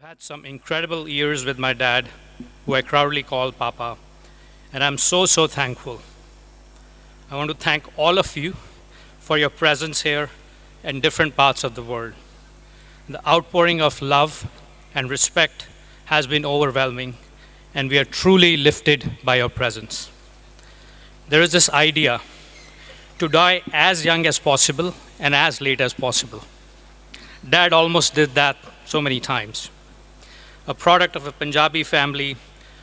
had some incredible years with my dad, who I proudly call Papa, and I'm so thankful. I want to thank all of you for your presence here in different parts of the world. The outpouring of love and respect has been overwhelming, and we are truly lifted by your presence. There is this idea to die as young as possible and as late as possible. Dad almost did that so many times. A product of a Punjabi family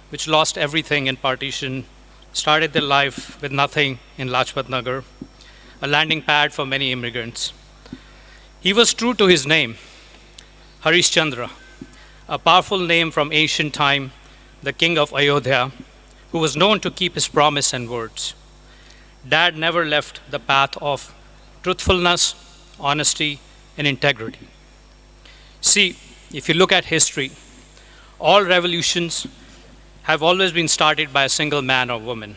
which lost everything in partition, started their life with nothing in Lajpat Nagar, a landing pad for many immigrants. He was true to his name, Harish Chandra, a powerful name from ancient time, the king of Ayodhya, who was known to keep his promise and words. Dad never left the path of truthfulness, honesty, and integrity. See, if you look at history, all revolutions have always been started by a single man or woman.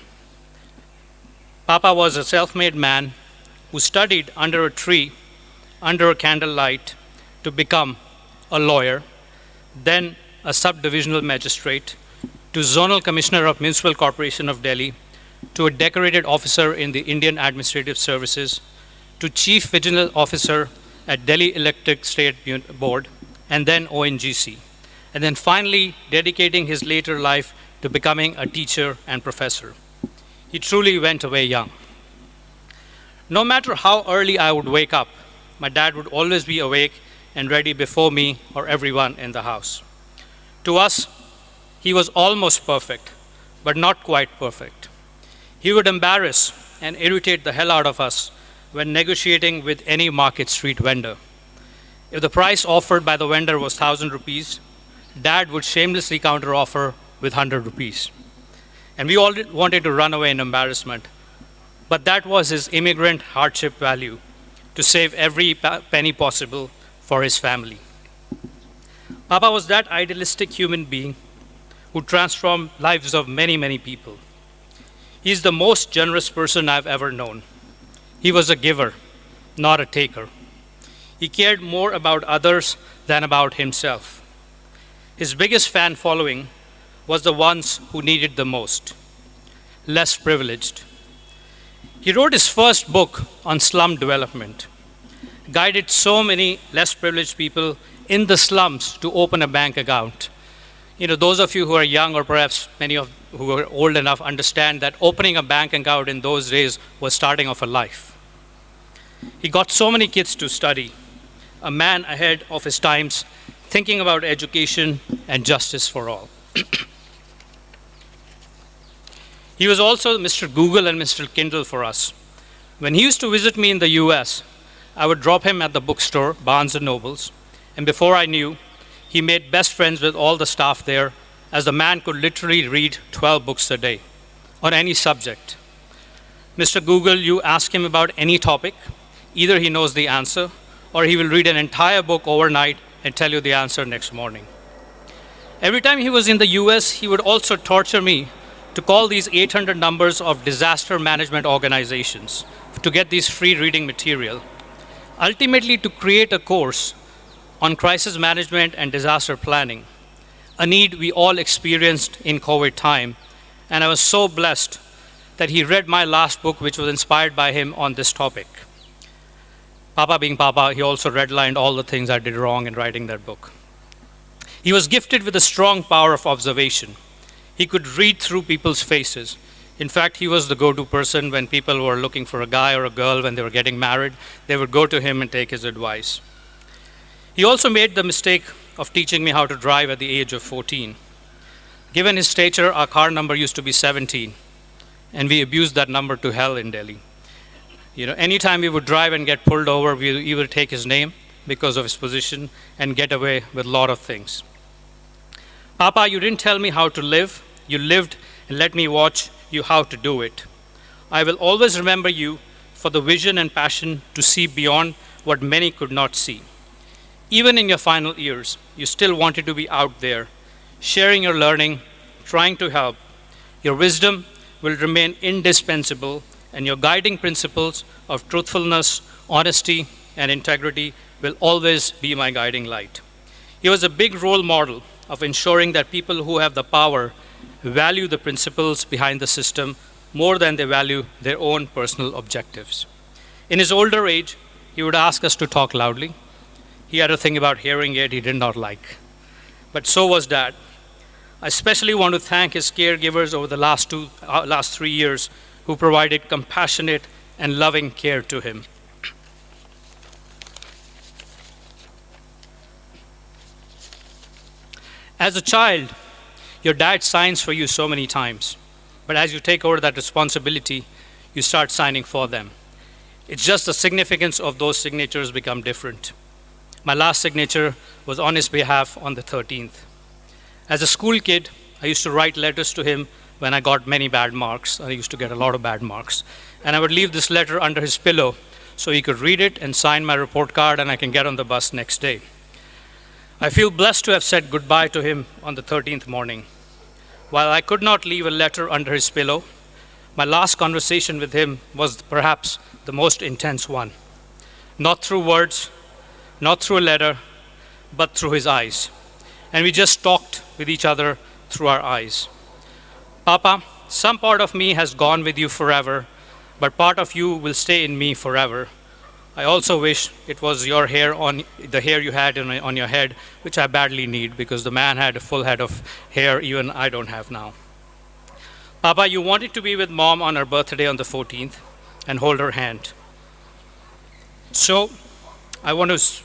Papa was a self-made man who studied under a tree, under a candlelight, to become a lawyer, then a subdivisional magistrate, to zonal commissioner of Municipal Corporation of Delhi, to a decorated officer in the Indian Administrative Services, to chief vigilant officer at Delhi Electric State Board, and then ONGC, and then finally dedicating his later life to becoming a teacher and professor. He truly went away young. No matter how early I would wake up, my dad would always be awake and ready before me or everyone in the house. To us, he was almost perfect, but not quite perfect. He would embarrass and irritate the hell out of us when negotiating with any market street vendor. If the price offered by the vendor was 1,000 rupees, Dad would shamelessly counteroffer with 100 rupees. And we all wanted to run away in embarrassment. But that was his immigrant hardship value, to save every penny possible for his family. Papa was that idealistic human being who transformed lives of many people. He's the most generous person I've ever known. He was a giver, not a taker. He cared more about others than about himself. His biggest fan following was the ones who needed the most, less privileged. He wrote his first book on slum development, guided so many less privileged people in the slums to open a bank account. Those of you who are young, or perhaps many of who are old enough, understand that opening a bank account in those days was starting off a life. He got so many kids to study, a man ahead of his times, thinking about education and justice for all. He was also Mr. Google and Mr. Kindle for us. When he used to visit me in the US, I would drop him at the bookstore, Barnes and Nobles, and before I knew, he made best friends with all the staff there, as the man could literally read 12 books a day on any subject. Mr. Google, you ask him about any topic, either he knows the answer, or he will read an entire book overnight and tell you the answer next morning. Every time he was in the US, he would also torture me to call these 800 numbers of disaster management organizations to get these free reading material, ultimately to create a course on crisis management and disaster planning, a need we all experienced in COVID time. And I was so blessed that he read my last book, which was inspired by him on this topic. Papa being Papa, he also redlined all the things I did wrong in writing that book. He was gifted with a strong power of observation. He could read through people's faces. In fact, he was the go-to person when people were looking for a guy or a girl when they were getting married. They would go to him and take his advice. He also made the mistake of teaching me how to drive at the age of 14. Given his stature, our car number used to be 17, and we abused that number to hell in Delhi. Anytime we would drive and get pulled over, we would take his name because of his position and get away with a lot of things. Papa, you didn't tell me how to live. You lived and let me watch you how to do it. I will always remember you for the vision and passion to see beyond what many could not see. Even in your final years, you still wanted to be out there, sharing your learning, trying to help. Your wisdom will remain indispensable, and your guiding principles of truthfulness, honesty, and integrity will always be my guiding light. He was a big role model of ensuring that people who have the power value the principles behind the system more than they value their own personal objectives. In his older age, he would ask us to talk loudly. He had a thing about hearing aid he did not like. But so was Dad. I especially want to thank his caregivers over the last 3 years who provided compassionate and loving care to him. As a child, your dad signs for you so many times, but as you take over that responsibility, you start signing for them. It's just the significance of those signatures become different. My last signature was on his behalf on the 13th. As a school kid, I used to write letters to him when I got many bad marks. I used to get a lot of bad marks. And I would leave this letter under his pillow so he could read it and sign my report card and I can get on the bus next day. I feel blessed to have said goodbye to him on the 13th morning. While I could not leave a letter under his pillow, my last conversation with him was perhaps the most intense one. Not through words, not through a letter, but through his eyes. And we just talked with each other through our eyes. Papa, some part of me has gone with you forever, but part of you will stay in me forever. I also wish it was your hair on the hair you had on your head, which I badly need because the man had a full head of hair even I don't have now. Papa, you wanted to be with Mom on her birthday on the 14th and hold her hand. So I want to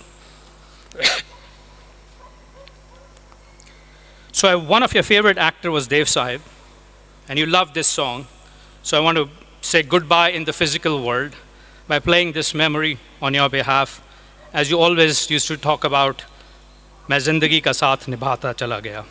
one of your favorite actor was Dev Sahib, and you loved this song. So I want to say goodbye in the physical world by playing this memory on your behalf, as you always used to talk about, मैं जिंदगी का साथ निभाता चला गया.